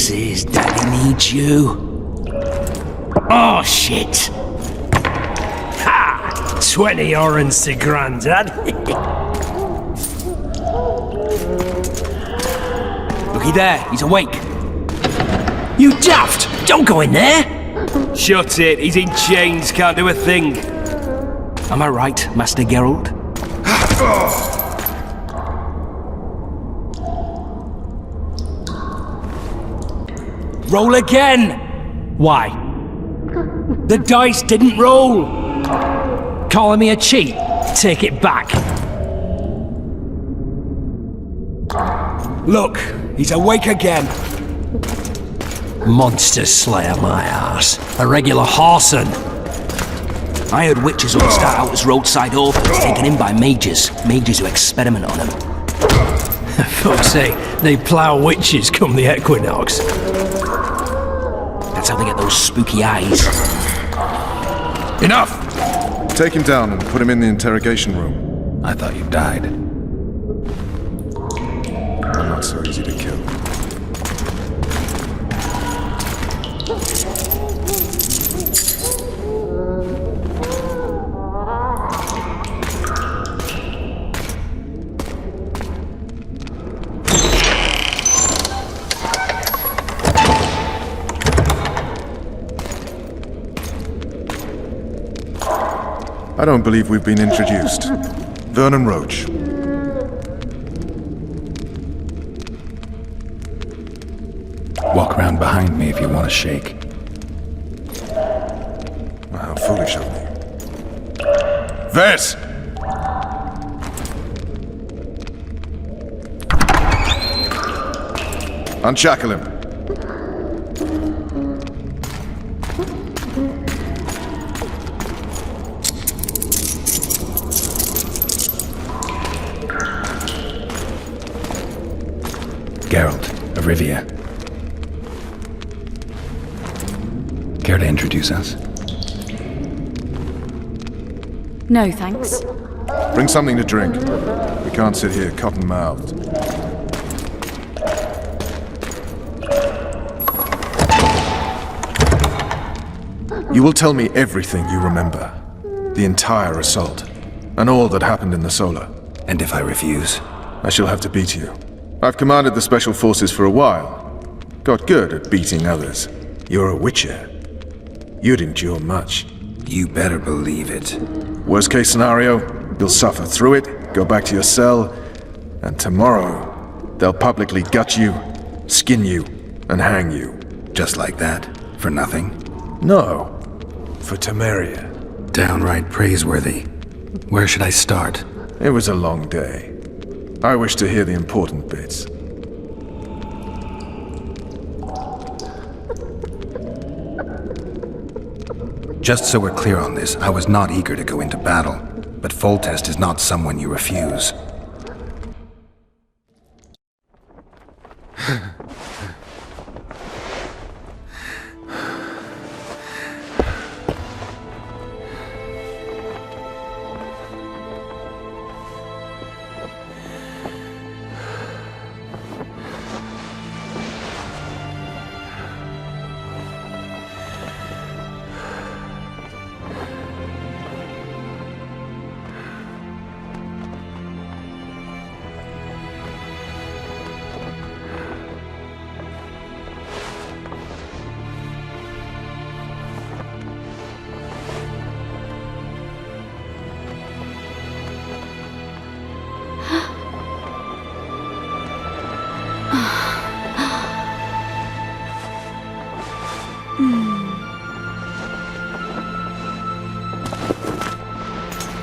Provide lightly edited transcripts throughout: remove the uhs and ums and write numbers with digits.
Says Daddy needs you. Oh, shit. Ha! 20 orange to Grandad. Looky there, he's awake. You daft! Don't go in there! Shut it, he's in chains, can't do a thing. Am I right, Master Geralt? Roll again! Why? The dice didn't roll! Calling me a cheat? Take it back. Look, he's awake again. Monster Slayer, my ass. A regular horson. I heard witches all start out as roadside orphans taken in by mages. Mages who experiment on them. Fuck's sake, they plough witches come the equinox. That's how they get those spooky eyes. Enough! Take him down and put him in the interrogation room. I thought you died. I'm not so easy to kill. I don't believe we've been introduced. Vernon Roach. Walk around behind me if you want to shake. How foolish of me. Vess! Unshackle him. Geralt of Rivia. Care to introduce us? No, thanks. Bring something to drink. We can't sit here cotton-mouthed. You will tell me everything you remember. The entire assault. And all that happened in the Solar. And if I refuse? I shall have to beat you. I've commanded the Special Forces for a while. Got good at beating others. You're a Witcher. You'd endure much. You better believe it. Worst case scenario, you'll suffer through it, go back to your cell, and tomorrow, they'll publicly gut you, skin you, and hang you. Just like that? For nothing? No. For Temeria. Downright praiseworthy. Where should I start? It was a long day. I wish to hear the important bits. Just so we're clear on this, I was not eager to go into battle, but Foltest is not someone you refuse.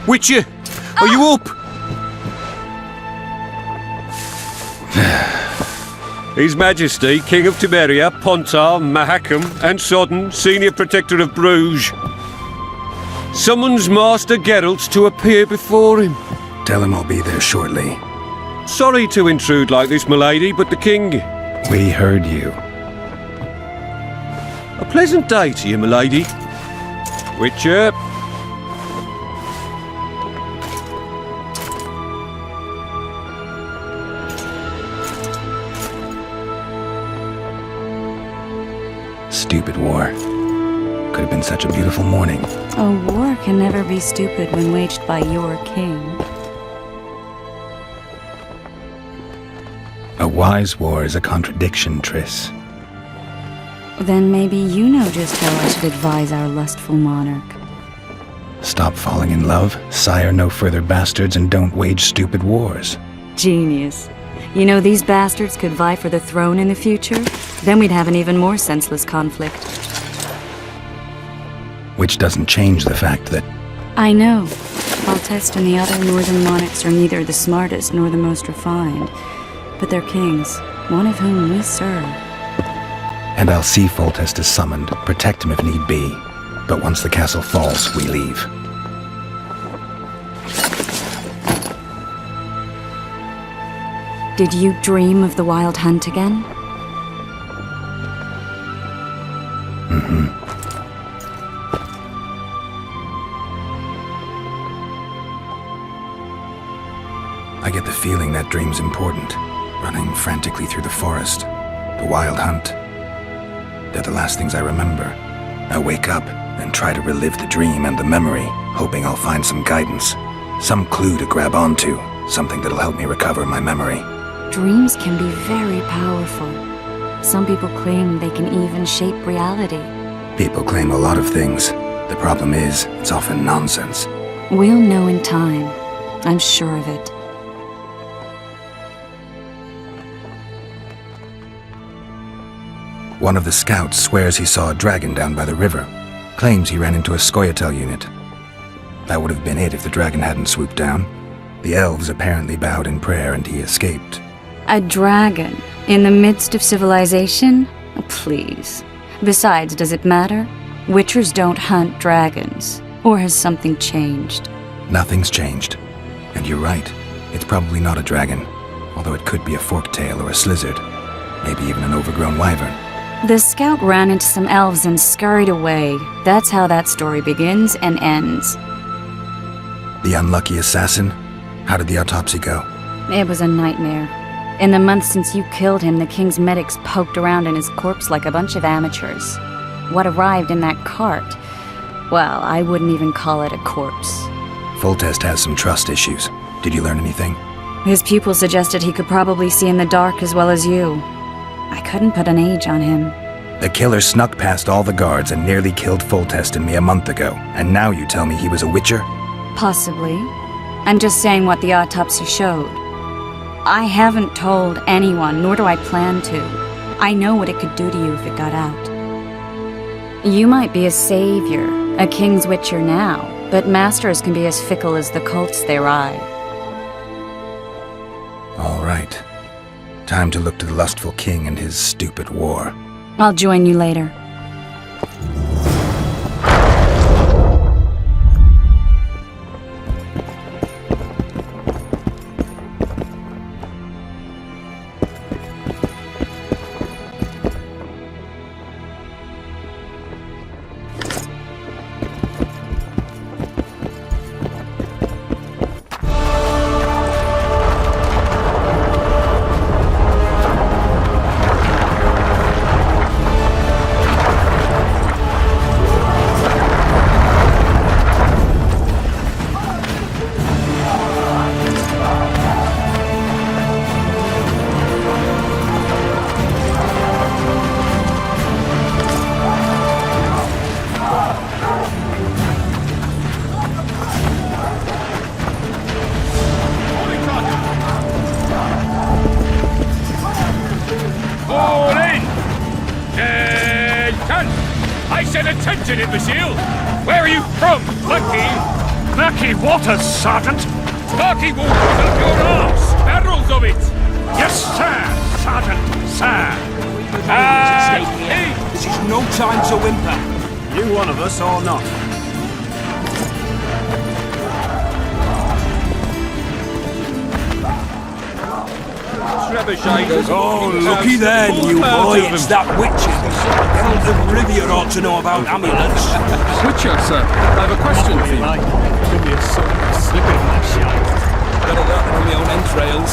Witcher, are you up? His Majesty, King of Temeria, Pontar, Mahakam, and Sodden, Senior Protector of Bruges, summons Master Geralt to appear before him. Tell him I'll be there shortly. Sorry to intrude like this, milady, but the King... We heard you. A pleasant day to you, milady. Witcher. Stupid war. Could have been such a beautiful morning. A war can never be stupid when waged by your king. A wise war is a contradiction, Triss. Then maybe you know just how I should advise our lustful monarch. Stop falling in love, sire no further bastards, and don't wage stupid wars. Genius. You know, these bastards could vie for the throne in the future? Then we'd have an even more senseless conflict. Which doesn't change the fact that... I know. Foltest and the other northern monarchs are neither the smartest nor the most refined. But they're kings, one of whom we serve. And I'll see Foltest is summoned, protect him if need be. But once the castle falls, we leave. Did you dream of the Wild Hunt again? Mm-hmm. I get the feeling that dream's important. Running frantically through the forest. The Wild Hunt. They're the last things I remember. I wake up and try to relive the dream and the memory, hoping I'll find some guidance. Some clue to grab onto. Something that'll help me recover my memory. Dreams can be very powerful. Some people claim they can even shape reality. People claim a lot of things. The problem is, it's often nonsense. We'll know in time. I'm sure of it. One of the scouts swears he saw a dragon down by the river. Claims he ran into a Scoia'tael unit. That would have been it if the dragon hadn't swooped down. The elves apparently bowed in prayer and he escaped. A dragon? In the midst of civilization? Please. Besides, does it matter? Witchers don't hunt dragons. Or has something changed? Nothing's changed. And you're right. It's probably not a dragon. Although it could be a forktail or a slizzard. Maybe even an overgrown wyvern. The scout ran into some elves and scurried away. That's how that story begins and ends. The unlucky assassin? How did the autopsy go? It was a nightmare. In the months since you killed him, the king's medics poked around in his corpse like a bunch of amateurs. What arrived in that cart? Well, I wouldn't even call it a corpse. Foltest has some trust issues. Did you learn anything? His pupil suggested he could probably see in the dark as well as you. I couldn't put an age on him. The killer snuck past all the guards and nearly killed Foltest and me a month ago. And now you tell me he was a witcher? Possibly. I'm just saying what the autopsy showed. I haven't told anyone, nor do I plan to. I know what it could do to you if it got out. You might be a savior, a king's witcher now, but masters can be as fickle as the colts they ride. All right. Time to look to the lustful king and his stupid war. I'll join you later. Attention, imbecile! Where are you from, Lucky? Lucky waters, Sergeant! Sparky waters up your arse! Barrels of it! Yes, sir, Sergeant, sir! Hey! This is no time to whimper. You one of us or not? Oh, looky there, new boy. It's that witcher. Geralt of Rivia ought to know about amulets. Witcher, sir, I have a question for you. Give me a slip in my shot. Better that than my own entrails.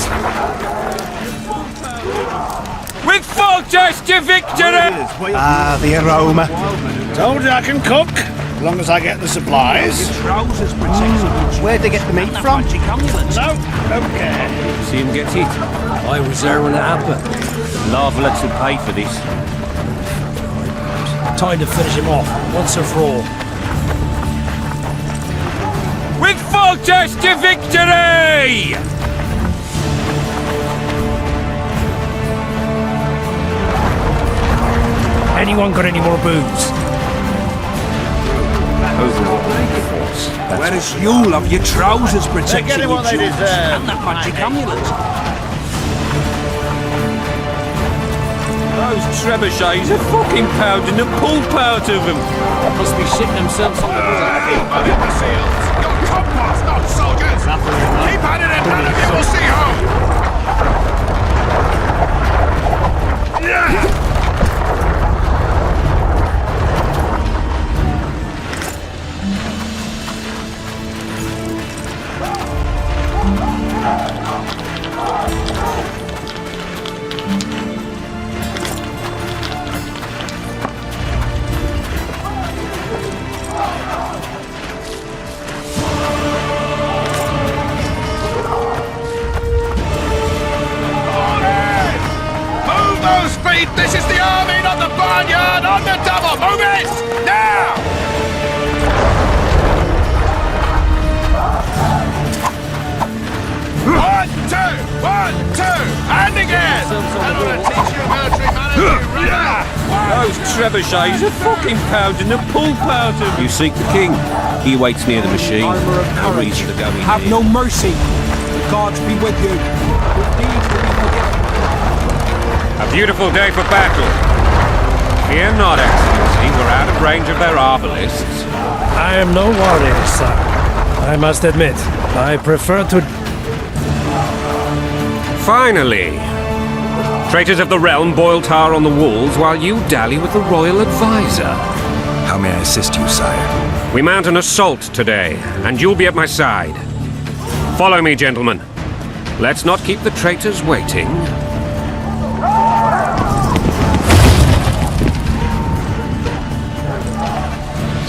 With Foltest! us to victory! Ah, the aroma. Told you I can cook, as long as I get the supplies. Where'd they get the meat from? No, don't care. See him get hit. I was there when it happened. Larvalets will pay for this. Time to finish him off, once and for all. We've fought us to victory! Anyone got any more booze? Where is you'll have your trousers protection? They're getting what they deserve. And that magic amulet. Those trebuchets are fucking pounding the pulp out of them. Must be shitting themselves on the Imbeciles! You're compost, not soldiers! Keep at it and none of you will see home! This is the army, not the barnyard! On the double! Move it! Now! One, two! And again! And I'm gonna teach you military manners, Those trebuchets are fucking pounding the pulp out of them. You seek the king. He waits near the machine. No reason to go in Have here. no mercy. The gods be with you. A beautiful day for battle. Fear not, Excellency. We're out of range of their arbalésists. I am no warrior, sir. I must admit, I prefer to... Finally! Traitors of the realm boil tar on the walls while you dally with the royal advisor. How may I assist you, sire? We mount an assault today, and you'll be at my side. Follow me, gentlemen. Let's not keep the traitors waiting.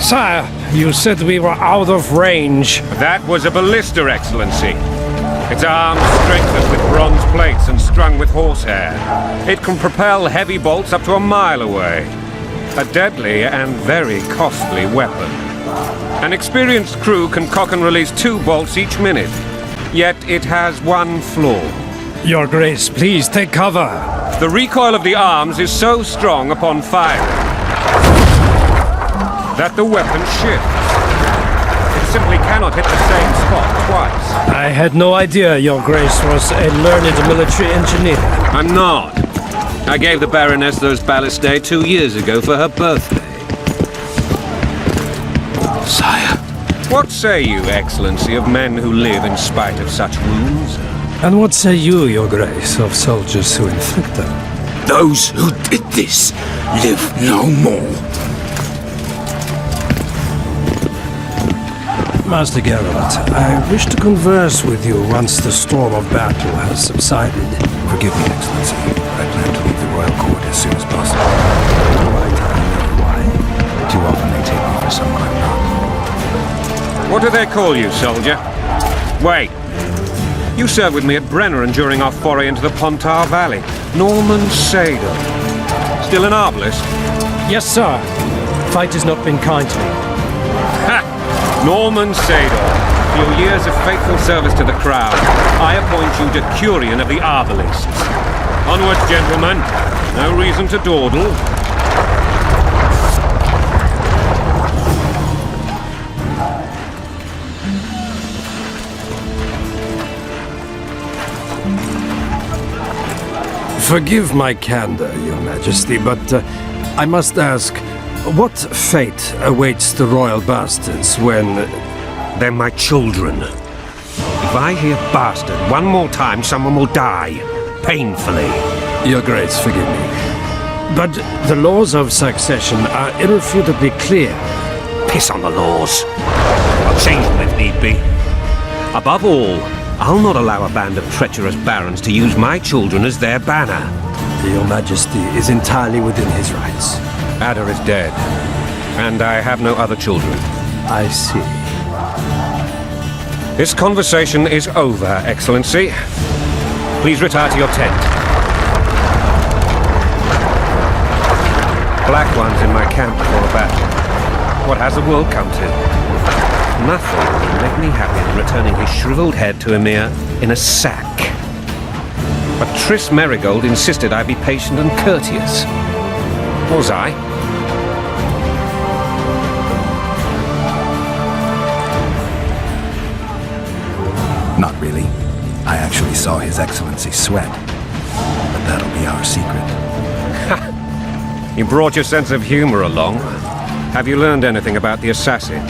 Sire, you said we were out of range. That was a ballista, Excellency. Its arms strengthened with bronze plates and strung with horsehair. It can propel heavy bolts up to a mile away. A deadly and very costly weapon. An experienced crew can cock and release 2 bolts each minute. Yet it has one flaw. Your Grace, please take cover. The recoil of the arms is so strong upon firing that the weapon shifts. It simply cannot hit the same spot twice. I had no idea Your Grace was a learned military engineer. I'm not. I gave the Baroness those ballistae 2 years ago for her birthday. Sire. What say you, Excellency, of men who live in spite of such wounds? And what say you, Your Grace, of soldiers who inflict them? Those who did this live no more. Master Geralt, I wish to converse with you once the storm of battle has subsided. Forgive me, Excellency. I plan to leave the royal court as soon as possible. Why? Too often they take me for someone I'm not. What do they call you, soldier? Wait. You served with me at Brenner during our foray into the Pontar Valley. Norman Sador. Still an arbalist? Yes, sir. Fight has not been kind to me. Ha! Norman Sador. For your years of faithful service to the crown, I appoint you Decurion of the Arbalists. Onwards, gentlemen. No reason to dawdle. Forgive my candor, Your Majesty, but I must ask, what fate awaits the royal bastards when... They're my children. If I hear bastard one more time, someone will die. Painfully. Your Grace, forgive me. But the laws of succession are irrefutably clear. Piss on the laws. I'll change them if need be. Above all, I'll not allow a band of treacherous barons to use my children as their banner. Your Majesty is entirely within his rights. Ada is dead, and I have no other children. I see. This conversation is over, Excellency. Please retire to your tent. Black ones in my camp before a battle. What has the world come to? Nothing would make me happier than returning his shriveled head to Emir in a sack. But Triss Merigold insisted I be patient and courteous. Was I? Not really. I actually saw His Excellency sweat. But that'll be our secret. You brought your sense of humor along. Have you learned anything about the assassin?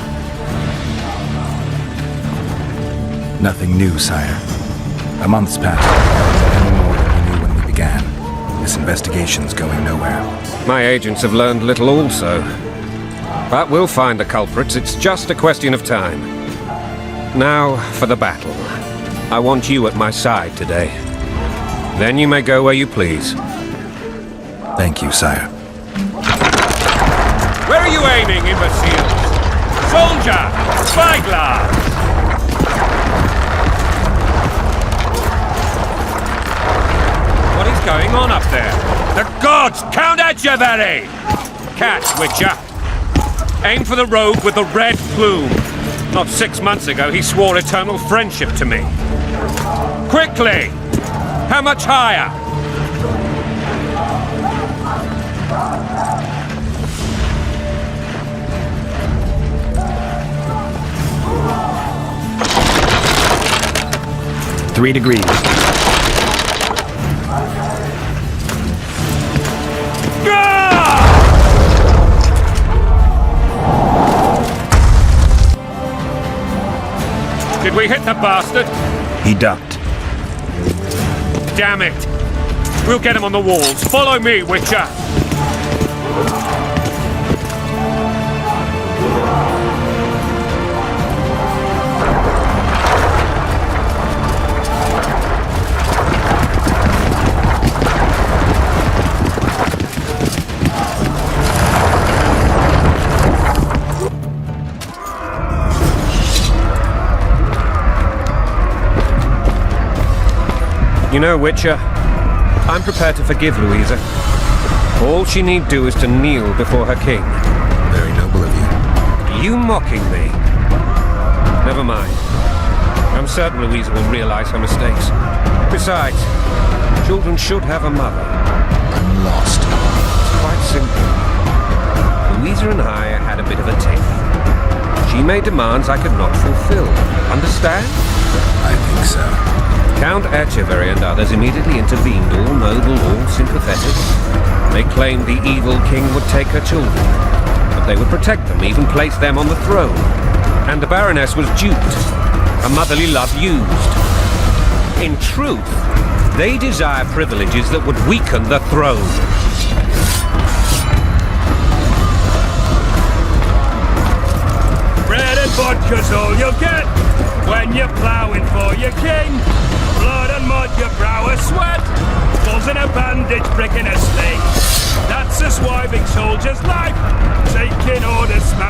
Nothing new, sire. A month's passed. No more than we knew when we began. This investigation's going nowhere. My agents have learned little also. But we'll find the culprits. It's just a question of time. Now for the battle. I want you at my side today. Then you may go where you please. Thank you, sire. Where are you aiming, imbeciles? Soldier! Spyglass! What is going on up there? The gods! Count Etcheverry! Catch, Witcher! Aim for the rogue with the red plume. Not 6 months ago, he swore eternal friendship to me. Quickly! How much higher? Three degrees. Did we hit the bastard? He ducked. Damn it! We'll get him on the walls. Follow me, Witcher! You know, Witcher, I'm prepared to forgive Louisa. All she need do is to kneel before her king. Very noble of you. You mocking me? Never mind. I'm certain Louisa will realize her mistakes. Besides, children should have a mother. I'm lost. It's quite simple. Louisa and I had a bit of a tiff. She made demands I could not fulfill. Understand? I think so. Count Etcheverry and others immediately intervened, all noble, all sympathetic. They claimed the evil king would take her children, but they would protect them, even place them on the throne. And the Baroness was duped, her motherly love used. In truth, they desire privileges that would weaken the throne. Bread and vodka's all you'll get when you're ploughing for your king. Blood and mud, your brow a sweat. Balls in a bandage, brick in a sling. That's a swiving soldier's life. Taking orders, smash.